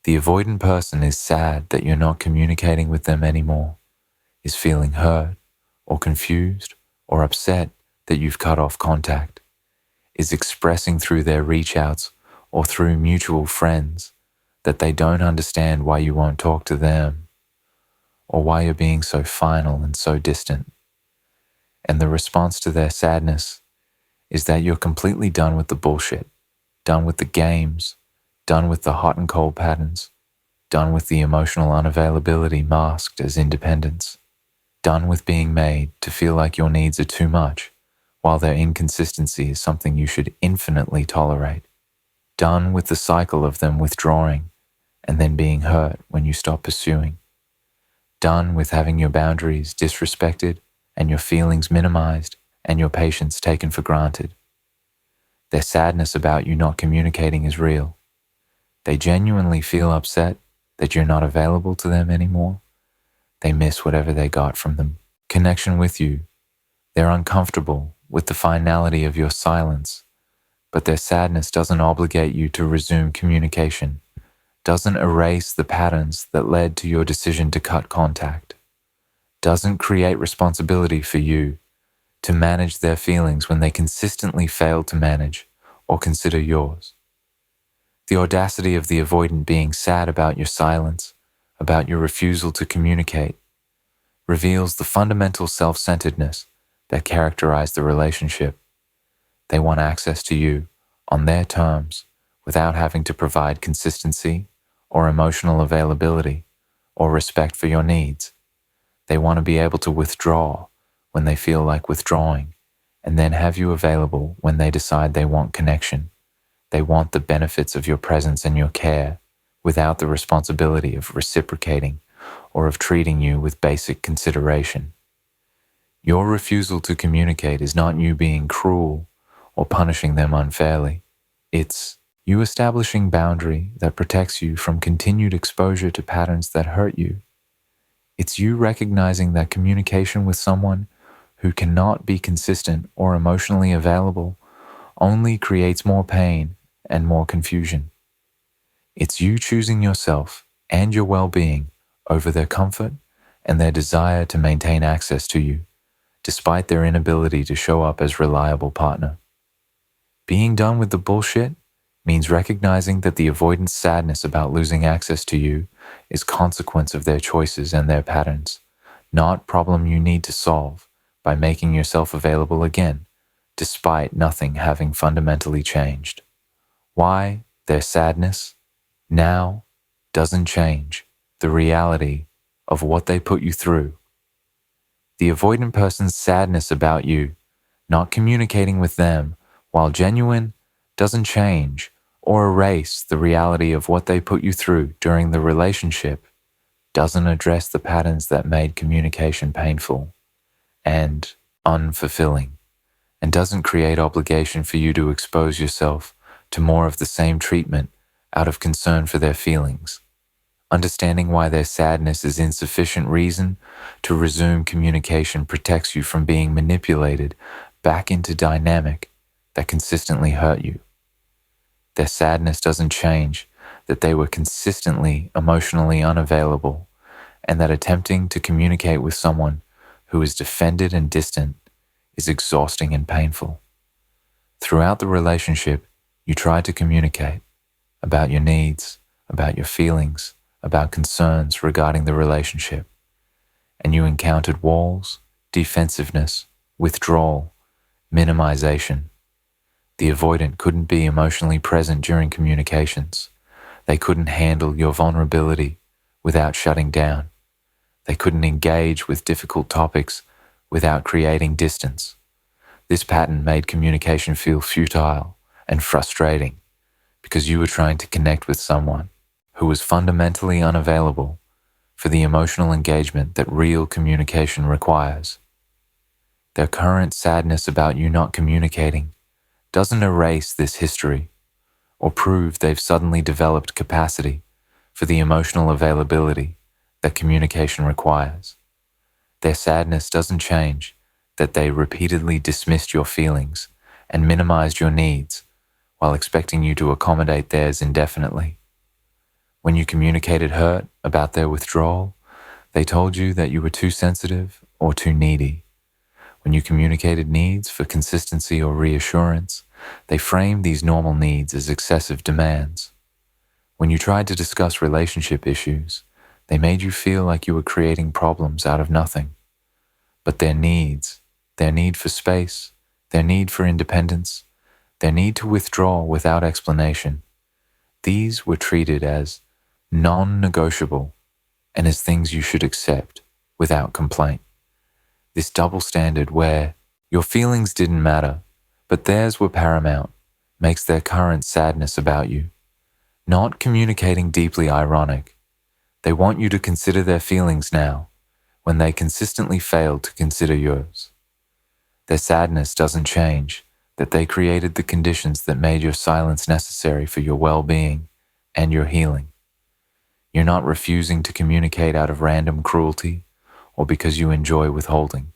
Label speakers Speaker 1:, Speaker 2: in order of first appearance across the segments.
Speaker 1: The avoidant person is sad that you're not communicating with them anymore, is feeling hurt or confused or upset that you've cut off contact, is expressing through their reach outs or through mutual friends that they don't understand why you won't talk to them or why you're being so final and so distant. And the response to their sadness is that you're completely done with the bullshit, done with the games, done with the hot and cold patterns, done with the emotional unavailability masked as independence, done with being made to feel like your needs are too much while their inconsistency is something you should infinitely tolerate, done with the cycle of them withdrawing and then being hurt when you stop pursuing, done with having your boundaries disrespected and your feelings minimized and your patience taken for granted. Their sadness about you not communicating is real. They genuinely feel upset that you're not available to them anymore. They miss whatever they got from the connection with you. They're uncomfortable with the finality of your silence, but their sadness doesn't obligate you to resume communication, doesn't erase the patterns that led to your decision to cut contact, doesn't create responsibility for you to manage their feelings when they consistently fail to manage or consider yours. The audacity of the avoidant being sad about your silence, about your refusal to communicate, reveals the fundamental self-centeredness that characterize the relationship. They want access to you on their terms without having to provide consistency or emotional availability or respect for your needs. They want to be able to withdraw when they feel like withdrawing, and then have you available when they decide they want connection. They want the benefits of your presence and your care without the responsibility of reciprocating or of treating you with basic consideration. Your refusal to communicate is not you being cruel or punishing them unfairly. It's you establishing boundary that protects you from continued exposure to patterns that hurt you. It's you recognizing that communication with someone who cannot be consistent or emotionally available only creates more pain and more confusion. It's you choosing yourself and your well-being over their comfort and their desire to maintain access to you, despite their inability to show up as reliable partner. Being done with the bullshit means recognizing that the avoidant sadness about losing access to you is consequence of their choices and their patterns, not problem you need to solve by making yourself available again, despite nothing having fundamentally changed. Why their sadness now doesn't change the reality of what they put you through. The avoidant person's sadness about you not communicating with them, while genuine, doesn't change or erase the reality of what they put you through during the relationship, doesn't address the patterns that made communication painful and unfulfilling, and doesn't create obligation for you to expose yourself to more of the same treatment out of concern for their feelings. Understanding why their sadness is insufficient reason to resume communication protects you from being manipulated back into dynamic that consistently hurt you. Their sadness doesn't change that they were consistently emotionally unavailable and that attempting to communicate with someone who is defended and distant is exhausting and painful. Throughout the relationship, you tried to communicate about your needs, about your feelings, about concerns regarding the relationship, and you encountered walls, defensiveness, withdrawal, minimization. The avoidant couldn't be emotionally present during communications. They couldn't handle your vulnerability without shutting down. They couldn't engage with difficult topics without creating distance. This pattern made communication feel futile and frustrating because you were trying to connect with someone who was fundamentally unavailable for the emotional engagement that real communication requires. Their current sadness about you not communicating doesn't erase this history or prove they've suddenly developed capacity for the emotional availability that communication requires. Their sadness doesn't change that they repeatedly dismissed your feelings and minimized your needs while expecting you to accommodate theirs indefinitely. When you communicated hurt about their withdrawal, they told you that you were too sensitive or too needy. When you communicated needs for consistency or reassurance, they framed these normal needs as excessive demands. When you tried to discuss relationship issues, they made you feel like you were creating problems out of nothing. But their needs, their need for space, their need for independence, their need to withdraw without explanation, these were treated as non-negotiable and as things you should accept without complaint. This double standard where your feelings didn't matter, but theirs were paramount, makes their current sadness about you. Not communicating deeply ironic. They want you to consider their feelings now, when they consistently failed to consider yours. Their sadness doesn't change, that they created the conditions that made your silence necessary for your well-being and your healing. You're not refusing to communicate out of random cruelty or because you enjoy withholding.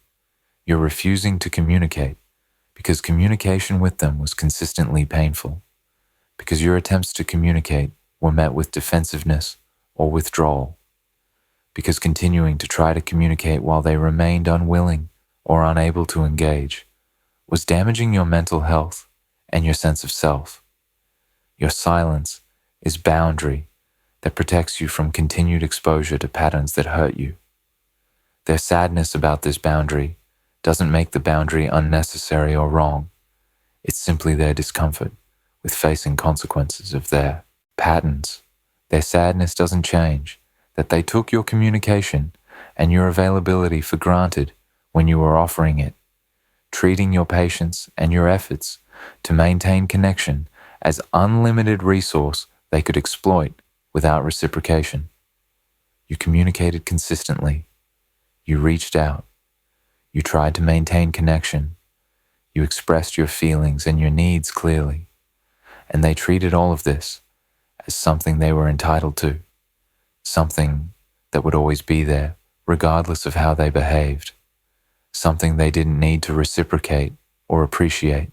Speaker 1: You're refusing to communicate because communication with them was consistently painful, because your attempts to communicate were met with defensiveness or withdrawal, because continuing to try to communicate while they remained unwilling or unable to engage was damaging your mental health and your sense of self. Your silence is boundary that protects you from continued exposure to patterns that hurt you. Their sadness about this boundary doesn't make the boundary unnecessary or wrong. It's simply their discomfort with facing consequences of their patterns. Their sadness doesn't change, that they took your communication and your availability for granted when you were offering it, treating your patience and your efforts to maintain connection as unlimited resource they could exploit without reciprocation. You communicated consistently. You reached out. You tried to maintain connection. You expressed your feelings and your needs clearly. And they treated all of this as something they were entitled to, something that would always be there, regardless of how they behaved, something they didn't need to reciprocate or appreciate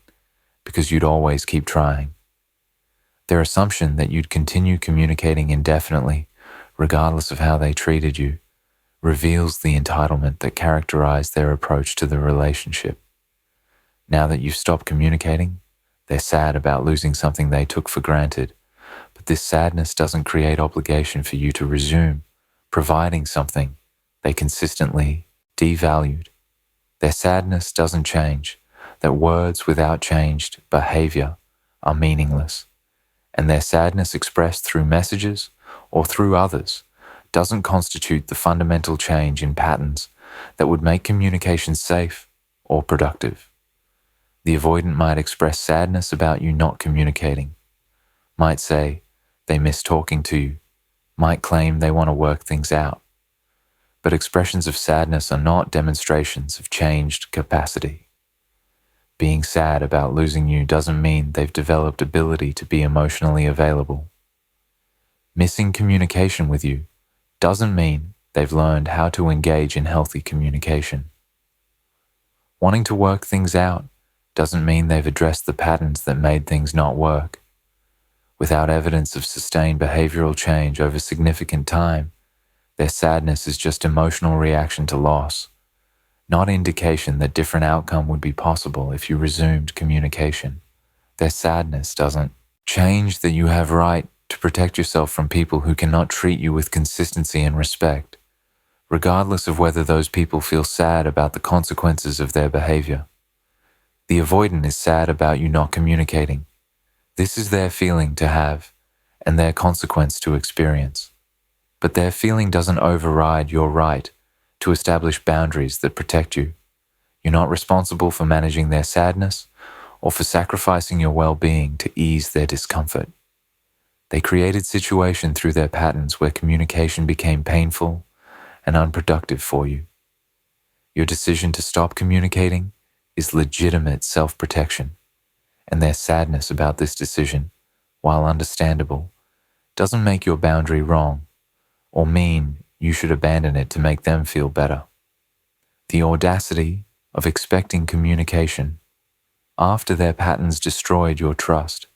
Speaker 1: because you'd always keep trying. Their assumption that you'd continue communicating indefinitely, regardless of how they treated you, reveals the entitlement that characterized their approach to the relationship. Now that you've stopped communicating, they're sad about losing something they took for granted, but this sadness doesn't create obligation for you to resume providing something they consistently devalued. Their sadness doesn't change, that words without changed behavior are meaningless, and their sadness expressed through messages or through others doesn't constitute the fundamental change in patterns that would make communication safe or productive. The avoidant might express sadness about you not communicating, might say they miss talking to you, might claim they want to work things out. But expressions of sadness are not demonstrations of changed capacity. Being sad about losing you doesn't mean they've developed ability to be emotionally available. Missing communication with you doesn't mean they've learned how to engage in healthy communication. Wanting to work things out doesn't mean they've addressed the patterns that made things not work. Without evidence of sustained behavioral change over significant time, their sadness is just emotional reaction to loss, not indication that different outcome would be possible if you resumed communication. Their sadness doesn't change that you have right to protect yourself from people who cannot treat you with consistency and respect, regardless of whether those people feel sad about the consequences of their behavior. The avoidant is sad about you not communicating. This is their feeling to have and their consequence to experience. But their feeling doesn't override your right to establish boundaries that protect you. You're not responsible for managing their sadness or for sacrificing your well-being to ease their discomfort. They created situation through their patterns where communication became painful and unproductive for you. Your decision to stop communicating is legitimate self-protection, and their sadness about this decision, while understandable, doesn't make your boundary wrong or mean you should abandon it to make them feel better. The audacity of expecting communication after their patterns destroyed your trust.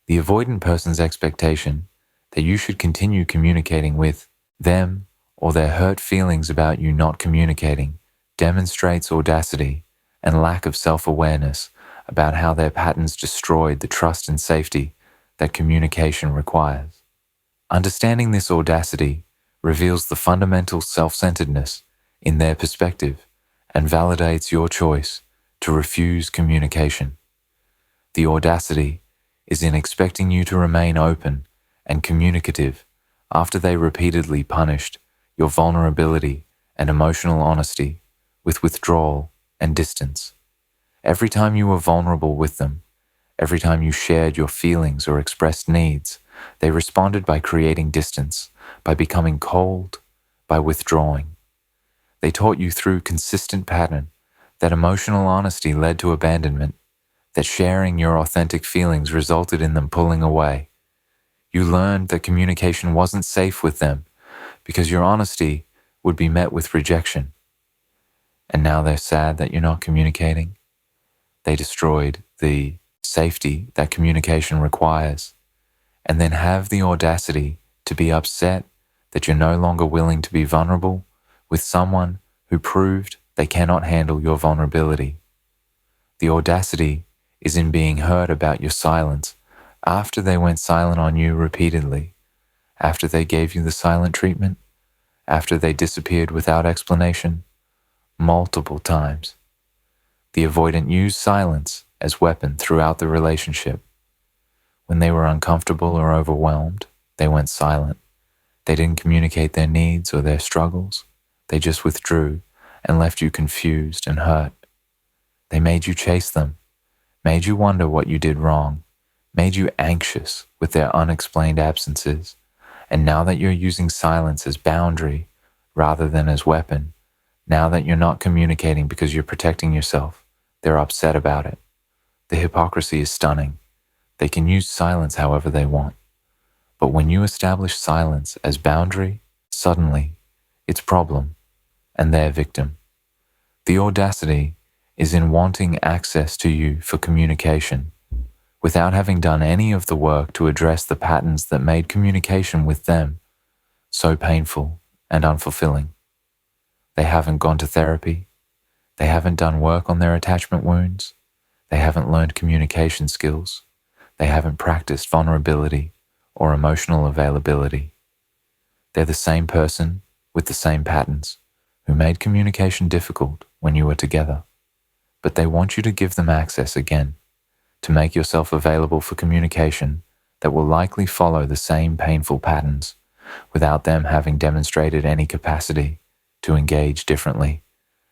Speaker 1: The avoidant person's expectation that you should continue communicating with them, or their hurt feelings about you not communicating demonstrates audacity and lack of self-awareness about how their patterns destroyed the trust and safety that communication requires. Understanding this audacity reveals the fundamental self-centeredness in their perspective and validates your choice to refuse communication. The audacity is in expecting you to remain open and communicative after they repeatedly punished your vulnerability and emotional honesty with withdrawal and distance. Every time you were vulnerable with them, every time you shared your feelings or expressed needs, they responded by creating distance, by becoming cold, by withdrawing. They taught you through consistent pattern that emotional honesty led to abandonment, that sharing your authentic feelings resulted in them pulling away. You learned that communication wasn't safe with them because your honesty would be met with rejection. And now they're sad that you're not communicating. They destroyed the safety that communication requires, and then have the audacity to be upset that you're no longer willing to be vulnerable with someone who proved they cannot handle your vulnerability. The audacity is in being heard about your silence after they went silent on you repeatedly, after they gave you the silent treatment, after they disappeared without explanation, multiple times. The avoidant used silence as weapon throughout the relationship. When they were uncomfortable or overwhelmed, they went silent. They didn't communicate their needs or their struggles. They just withdrew and left you confused and hurt. They made you chase them, made you wonder what you did wrong, made you anxious with their unexplained absences. And now that you're using silence as boundary rather than as weapon, now that you're not communicating because you're protecting yourself, they're upset about it. The hypocrisy is stunning. They can use silence however they want. But when you establish silence as boundary, suddenly it's problem and their victim. The audacity is in wanting access to you for communication without having done any of the work to address the patterns that made communication with them so painful and unfulfilling. They haven't gone to therapy. They haven't done work on their attachment wounds. They haven't learned communication skills. They haven't practiced vulnerability or emotional availability. They're the same person with the same patterns who made communication difficult when you were together. But they want you to give them access again, to make yourself available for communication that will likely follow the same painful patterns without them having demonstrated any capacity to engage differently.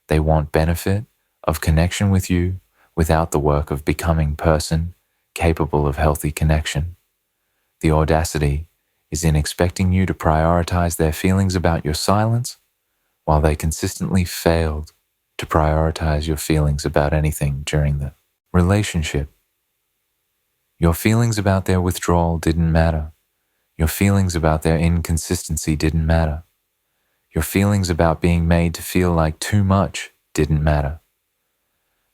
Speaker 1: They want benefit of connection with you without the work of becoming person capable of healthy connection. The audacity is in expecting you to prioritize their feelings about your silence while they consistently failed to prioritize your feelings about anything during the relationship. Your feelings about their withdrawal didn't matter. Your feelings about their inconsistency didn't matter. Your feelings about being made to feel like too much didn't matter.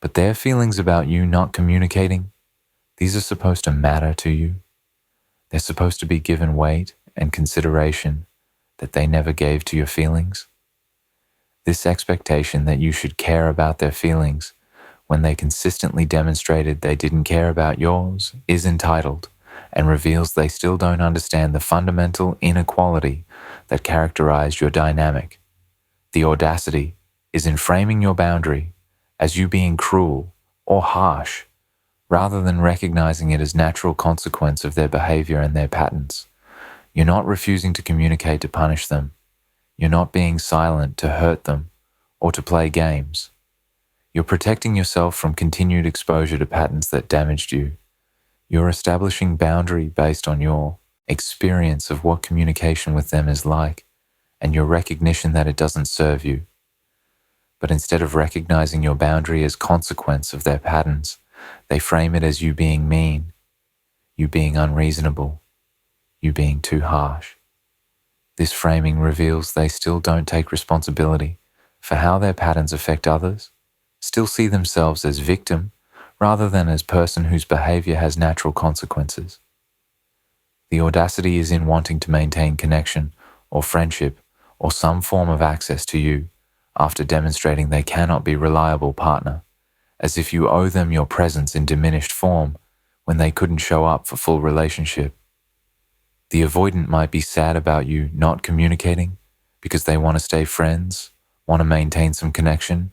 Speaker 1: But their feelings about you not communicating, these are supposed to matter to you. They're supposed to be given weight and consideration that they never gave to your feelings. This expectation that you should care about their feelings when they consistently demonstrated they didn't care about yours is entitled and reveals they still don't understand the fundamental inequality that characterized your dynamic. The audacity is in framing your boundary as you being cruel or harsh, rather than recognizing it as natural consequence of their behavior and their patterns. You're not refusing to communicate to punish them. You're not being silent to hurt them or to play games. You're protecting yourself from continued exposure to patterns that damaged you. You're establishing boundary based on your experience of what communication with them is like and your recognition that it doesn't serve you. But instead of recognizing your boundary as consequence of their patterns, they frame it as you being mean, you being unreasonable, you being too harsh. This framing reveals they still don't take responsibility for how their patterns affect others, still see themselves as victim rather than as person whose behavior has natural consequences. The audacity is in wanting to maintain connection or friendship or some form of access to you after demonstrating they cannot be a reliable partner, as if you owe them your presence in diminished form when they couldn't show up for full relationship. The avoidant might be sad about you not communicating because they want to stay friends, want to maintain some connection,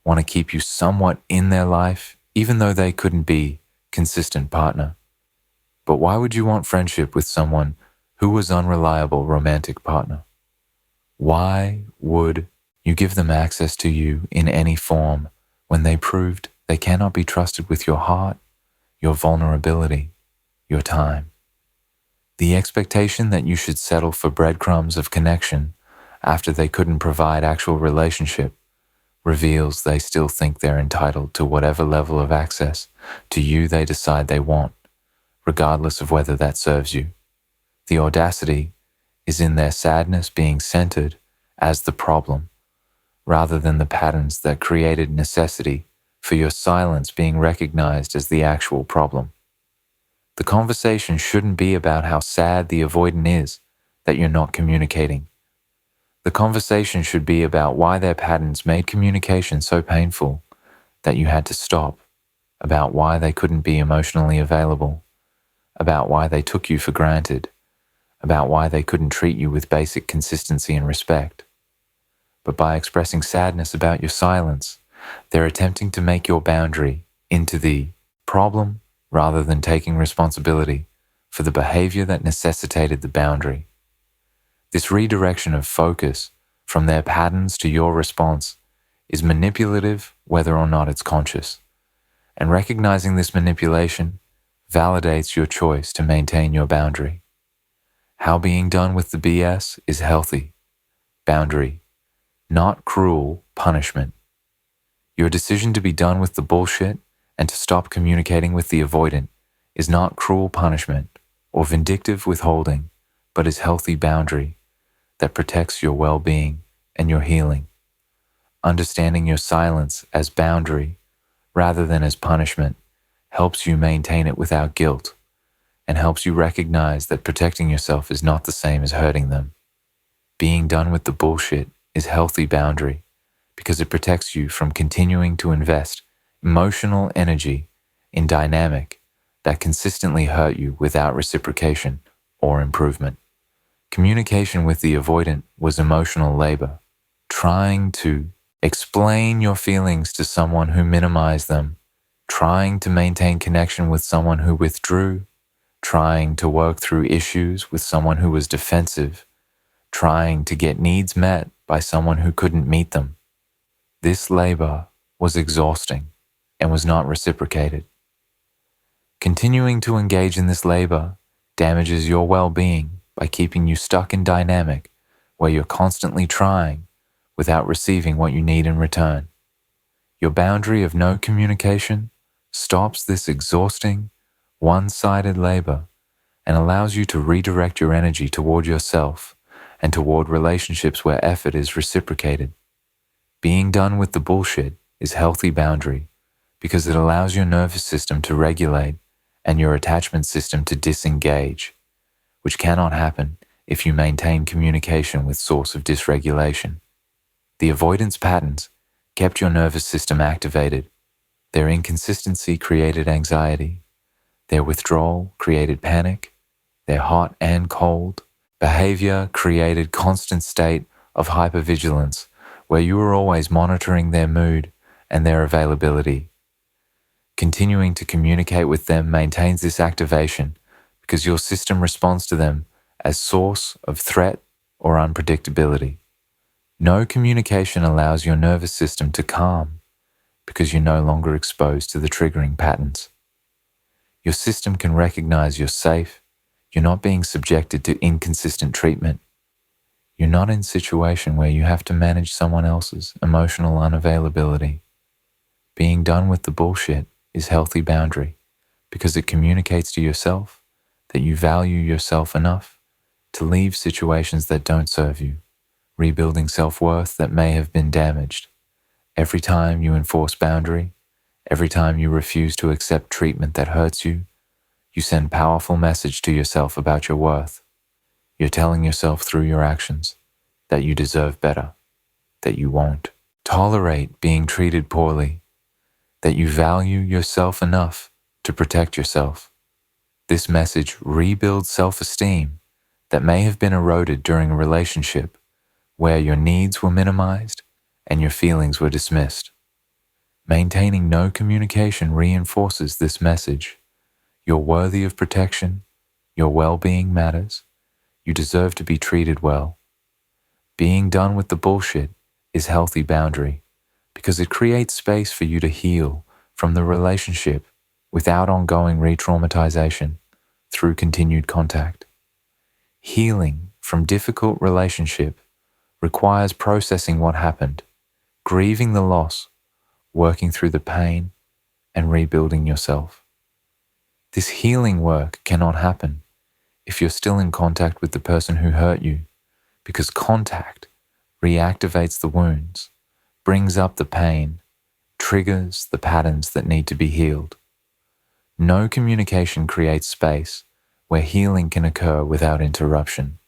Speaker 1: want to keep you somewhat in their life, even though they couldn't be consistent partner. But why would you want friendship with someone who was unreliable romantic partner? Why would you give them access to you in any form when they proved they cannot be trusted with your heart, your vulnerability, your time? The expectation that you should settle for breadcrumbs of connection after they couldn't provide actual relationship reveals they still think they're entitled to whatever level of access to you they decide they want, regardless of whether that serves you. The audacity is in their sadness being centered as the problem, rather than the patterns that created necessity for your silence being recognized as the actual problem. The conversation shouldn't be about how sad the avoidant is that you're not communicating. The conversation should be about why their patterns made communication so painful that you had to stop, about why they couldn't be emotionally available, about why they took you for granted, about why they couldn't treat you with basic consistency and respect. But by expressing sadness about your silence, they're attempting to make your boundary into the problem rather than taking responsibility for the behavior that necessitated the boundary. This redirection of focus from their patterns to your response is manipulative whether or not it's conscious, and recognizing this manipulation validates your choice to maintain your boundary. How being done with the BS is healthy. Boundary, not cruel punishment. Your decision to be done with the bullshit and to stop communicating with the avoidant is not cruel punishment or vindictive withholding, but is healthy boundary that protects your well-being and your healing. Understanding your silence as boundary rather than as punishment helps you maintain it without guilt and helps you recognize that protecting yourself is not the same as hurting them. Being done with the bullshit is healthy boundary because it protects you from continuing to invest emotional energy in dynamic that consistently hurt you without reciprocation or improvement. Communication with the avoidant was emotional labor, trying to explain your feelings to someone who minimized them, trying to maintain connection with someone who withdrew, trying to work through issues with someone who was defensive, trying to get needs met by someone who couldn't meet them. This labor was exhausting and was not reciprocated. Continuing to engage in this labor damages your well-being by keeping you stuck in dynamic where you're constantly trying without receiving what you need in return. Your boundary of no communication stops this exhausting, one-sided labor and allows you to redirect your energy toward yourself and toward relationships where effort is reciprocated. Being done with the bullshit is healthy boundary because it allows your nervous system to regulate and your attachment system to disengage, which cannot happen if you maintain communication with source of dysregulation. The avoidance patterns kept your nervous system activated. Their inconsistency created anxiety. Their withdrawal created panic. Their hot and cold behavior created constant state of hypervigilance where you were always monitoring their mood and their availability. Continuing to communicate with them maintains this activation because your system responds to them as source of threat or unpredictability. No communication allows your nervous system to calm because you're no longer exposed to the triggering patterns. Your system can recognize you're safe, you're not being subjected to inconsistent treatment, you're not in a situation where you have to manage someone else's emotional unavailability. Being done with the bullshit is healthy boundary because it communicates to yourself that you value yourself enough to leave situations that don't serve you, rebuilding self-worth that may have been damaged. Every time you enforce boundary, every time you refuse to accept treatment that hurts you, You send powerful message to yourself about your worth. You're telling yourself through your actions that you deserve better, that you won't tolerate being treated poorly, that you value yourself enough to protect yourself. This message rebuilds self-esteem that may have been eroded during a relationship where your needs were minimized and your feelings were dismissed. Maintaining no communication reinforces this message. You're worthy of protection. Your well-being matters. You deserve to be treated well. Being done with the bullshit is healthy boundary because it creates space for you to heal from the relationship without ongoing re-traumatization through continued contact. Healing from difficult relationship requires processing what happened, grieving the loss, working through the pain, and rebuilding yourself. This healing work cannot happen if you're still in contact with the person who hurt you, because contact reactivates the wounds, brings up the pain, triggers the patterns that need to be healed. No communication creates space where healing can occur without interruption,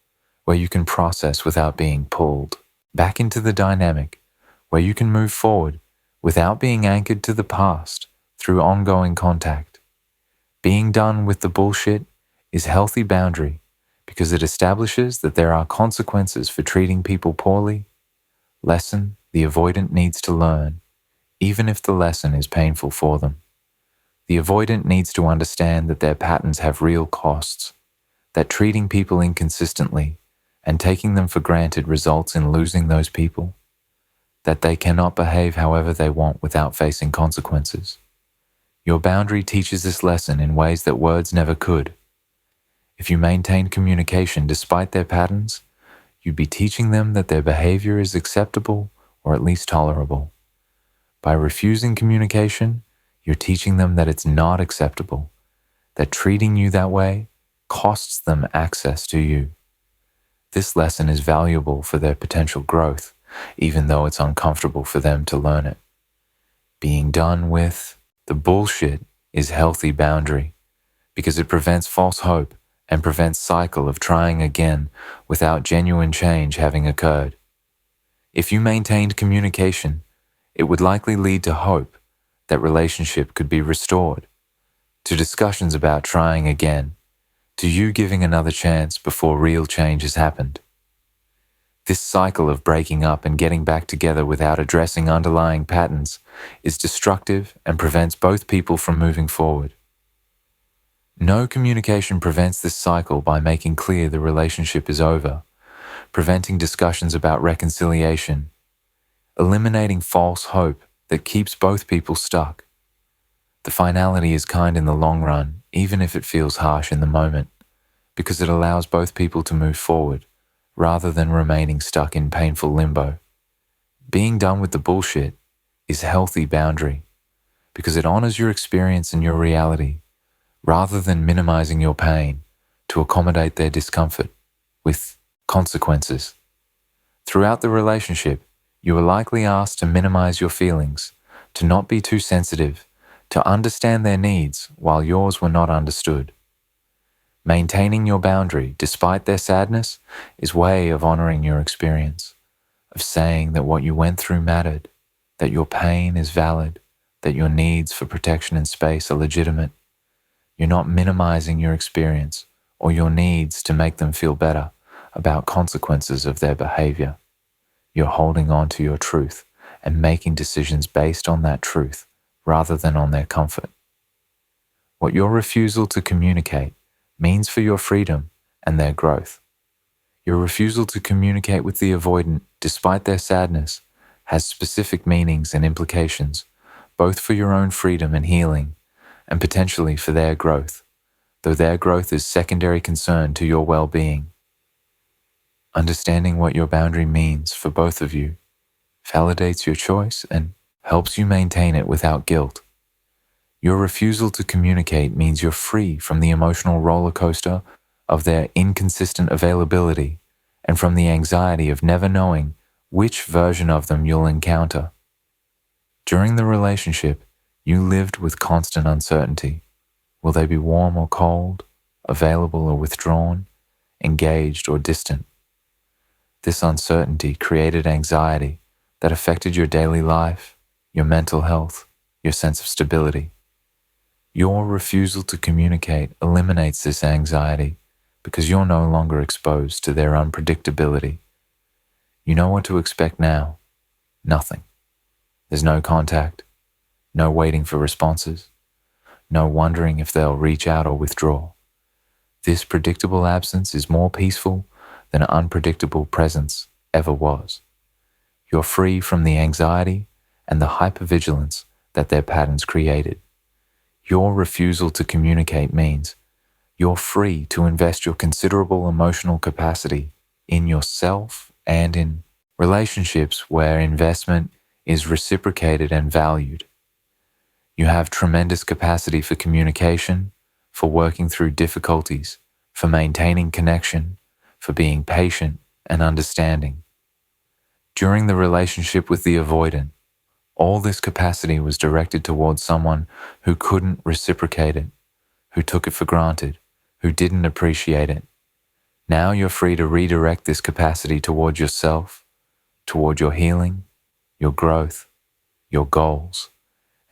Speaker 1: where you can process without being pulled back into the dynamic, where you can move forward without being anchored to the past through ongoing contact. Being done with the bullshit is healthy boundary because it establishes that there are consequences for treating people poorly. Lesson the avoidant needs to learn, even if the lesson is painful for them. The avoidant needs to understand that their patterns have real costs, that treating people inconsistently and taking them for granted results in losing those people, that they cannot behave however they want without facing consequences. Your boundary teaches this lesson in ways that words never could. If you maintain communication despite their patterns, you'd be teaching them that their behavior is acceptable or at least tolerable. By refusing communication, you're teaching them that it's not acceptable, that treating you that way costs them access to you. This lesson is valuable for their potential growth, even though it's uncomfortable for them to learn it. Being done with the bullshit is healthy boundary because it prevents false hope and prevents cycle of trying again without genuine change having occurred. If you maintained communication, it would likely lead to hope that relationship could be restored, to discussions about trying again, to you giving another chance before real change has happened. This cycle of breaking up and getting back together without addressing underlying patterns is destructive and prevents both people from moving forward. No communication prevents this cycle by making clear the relationship is over, preventing discussions about reconciliation, eliminating false hope that keeps both people stuck. The finality is kind in the long run, even if it feels harsh in the moment, because it allows both people to move forward rather than remaining stuck in painful limbo. Being done with the bullshit is healthy boundary because it honors your experience and your reality rather than minimizing your pain to accommodate their discomfort with consequences. Throughout the relationship, you are likely asked to minimize your feelings, to not be too sensitive, to understand their needs while yours were not understood. Maintaining your boundary despite their sadness is a way of honoring your experience, of saying that what you went through mattered, that your pain is valid, that your needs for protection and space are legitimate. You're not minimizing your experience or your needs to make them feel better about consequences of their behavior. You're holding on to your truth and making decisions based on that truth rather than on their comfort. What your refusal to communicate means for your freedom and their growth. Your refusal to communicate with the avoidant despite their sadness has specific meanings and implications, both for your own freedom and healing, and potentially for their growth, though their growth is secondary concern to your well-being. Understanding what your boundary means for both of you validates your choice and helps you maintain it without guilt. Your refusal to communicate means you're free from the emotional roller coaster of their inconsistent availability and from the anxiety of never knowing which version of them you'll encounter. During the relationship, you lived with constant uncertainty. Will they be warm or cold, available or withdrawn, engaged or distant? This uncertainty created anxiety that affected your daily life, your mental health, your sense of stability. Your refusal to communicate eliminates this anxiety because you're no longer exposed to their unpredictability. You know what to expect now. Nothing. There's no contact, no waiting for responses, no wondering if they'll reach out or withdraw. This predictable absence is more peaceful than unpredictable presence ever was. You're free from the anxiety and the hypervigilance that their patterns created. Your refusal to communicate means you're free to invest your considerable emotional capacity in yourself and in relationships where investment is reciprocated and valued. You have tremendous capacity for communication, for working through difficulties, for maintaining connection, for being patient and understanding. During the relationship with the avoidant, all this capacity was directed towards someone who couldn't reciprocate it, who took it for granted, who didn't appreciate it. Now you're free to redirect this capacity toward yourself, toward your healing, your growth, your goals,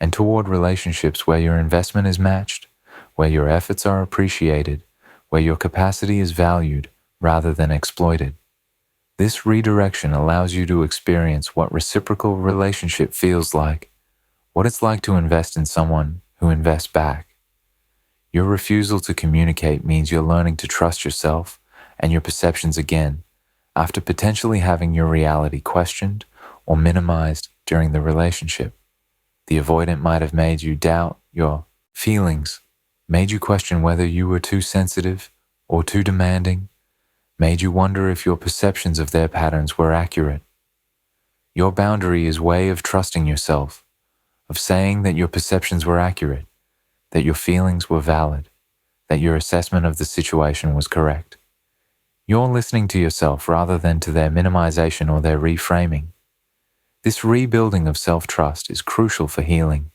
Speaker 1: and toward relationships where your investment is matched, where your efforts are appreciated, where your capacity is valued rather than exploited. This redirection allows you to experience what reciprocal relationship feels like, what it's like to invest in someone who invests back. Your refusal to communicate means you're learning to trust yourself and your perceptions again after potentially having your reality questioned or minimized during the relationship. The avoidant might have made you doubt your feelings, made you question whether you were too sensitive or too demanding, made you wonder if your perceptions of their patterns were accurate. Your boundary is a way of trusting yourself, of saying that your perceptions were accurate, that your feelings were valid, that your assessment of the situation was correct. You're listening to yourself rather than to their minimization or their reframing. This rebuilding of self-trust is crucial for healing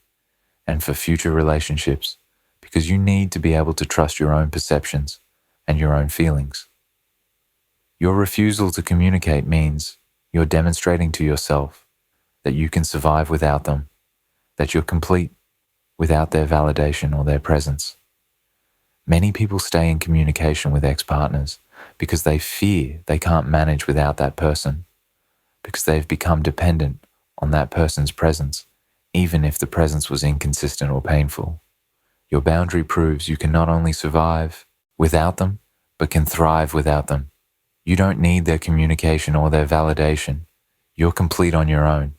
Speaker 1: and for future relationships because you need to be able to trust your own perceptions and your own feelings. Your refusal to communicate means you're demonstrating to yourself that you can survive without them, that you're complete without their validation or their presence. Many people stay in communication with ex-partners because they fear they can't manage without that person, because they've become dependent on that person's presence, even if the presence was inconsistent or painful. Your boundary proves you can not only survive without them, but can thrive without them. You don't need their communication or their validation. You're complete on your own.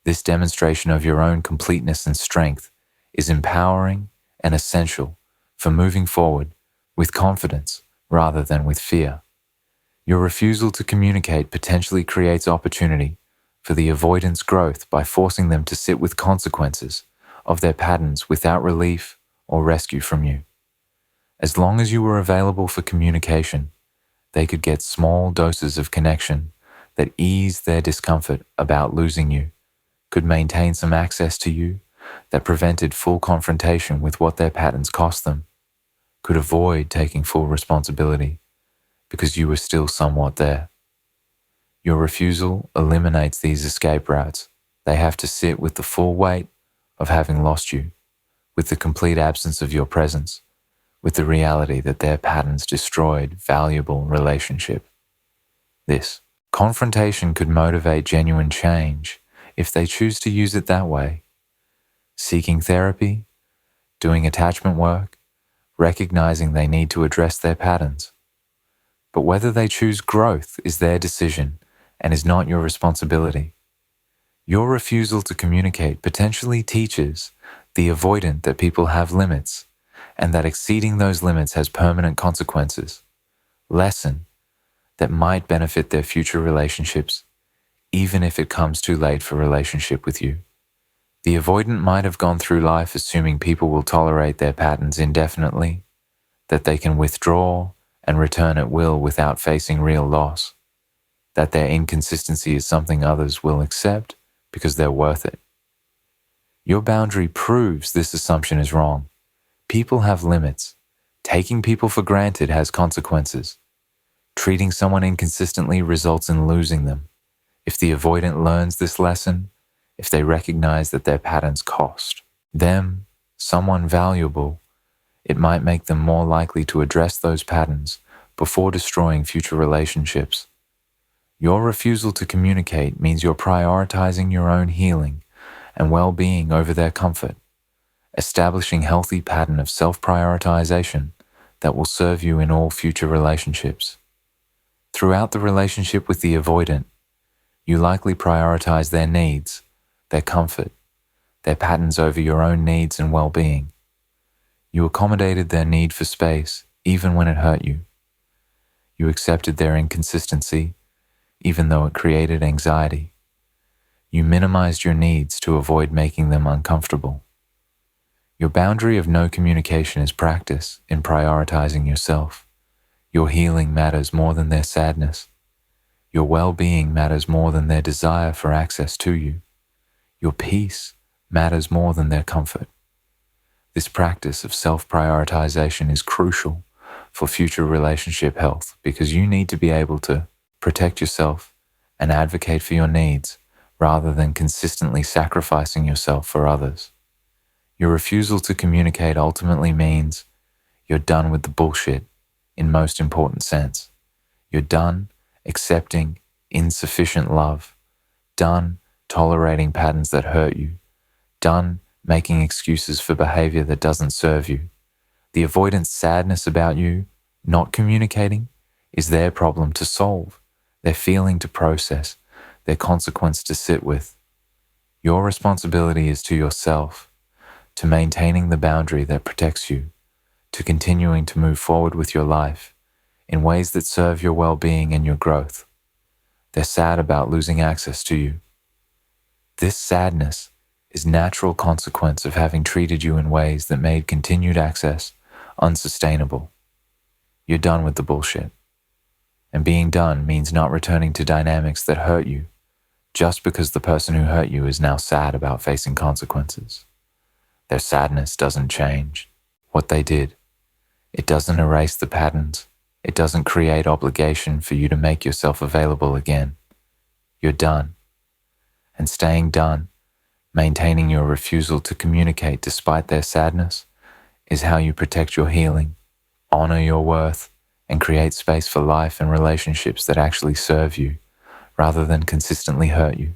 Speaker 1: This demonstration of your own completeness and strength is empowering and essential for moving forward with confidence rather than with fear. Your refusal to communicate potentially creates opportunity for the avoidance growth by forcing them to sit with consequences of their patterns without relief or rescue from you. As long as you were available for communication, they could get small doses of connection that eased their discomfort about losing you, could maintain some access to you that prevented full confrontation with what their patterns cost them, could avoid taking full responsibility because you were still somewhat there. Your refusal eliminates these escape routes. They have to sit with the full weight of having lost you, with the complete absence of your presence, with the reality that their patterns destroyed valuable relationship. This confrontation could motivate genuine change if they choose to use it that way. Seeking therapy, doing attachment work, recognizing they need to address their patterns. But whether they choose growth is their decision and is not your responsibility. Your refusal to communicate potentially teaches the avoidant that people have limits and that exceeding those limits has permanent consequences. Lesson that might benefit their future relationships, even if it comes too late for relationship with you. The avoidant might have gone through life assuming people will tolerate their patterns indefinitely, that they can withdraw and return at will without facing real loss, that their inconsistency is something others will accept because they're worth it. Your boundary proves this assumption is wrong People have limits. Taking people for granted has consequences. Treating someone inconsistently results in losing them. If the avoidant learns this lesson, if they recognize that their patterns cost them, someone valuable, it might make them more likely to address those patterns before destroying future relationships. Your refusal to communicate means you're prioritizing your own healing and well-being over their comfort, establishing a healthy pattern of self-prioritization that will serve you in all future relationships. Throughout the relationship with the avoidant, you likely prioritize their needs, their comfort, their patterns over your own needs and well-being. You accommodated their need for space even when it hurt you. You accepted their inconsistency even though it created anxiety. You minimized your needs to avoid making them uncomfortable. Your boundary of no communication is practice in prioritizing yourself. Your healing matters more than their sadness. Your well-being matters more than their desire for access to you. Your peace matters more than their comfort. This practice of self-prioritization is crucial for future relationship health because you need to be able to protect yourself and advocate for your needs rather than consistently sacrificing yourself for others. Your refusal to communicate ultimately means you're done with the bullshit in most important sense. You're done accepting insufficient love, done tolerating patterns that hurt you, done making excuses for behavior that doesn't serve you. The avoidant sadness about you not communicating is their problem to solve, their feeling to process, their consequence to sit with. Your responsibility is to yourself, to maintaining the boundary that protects you, to continuing to move forward with your life in ways that serve your well-being and your growth. They're sad about losing access to you. This sadness is a natural consequence of having treated you in ways that made continued access unsustainable. You're done with the bullshit. And being done means not returning to dynamics that hurt you just because the person who hurt you is now sad about facing consequences. Their sadness doesn't change what they did. It doesn't erase the patterns. It doesn't create obligation for you to make yourself available again. You're done. And staying done, maintaining your refusal to communicate despite their sadness, is how you protect your healing, honor your worth, and create space for life and relationships that actually serve you rather than consistently hurt you.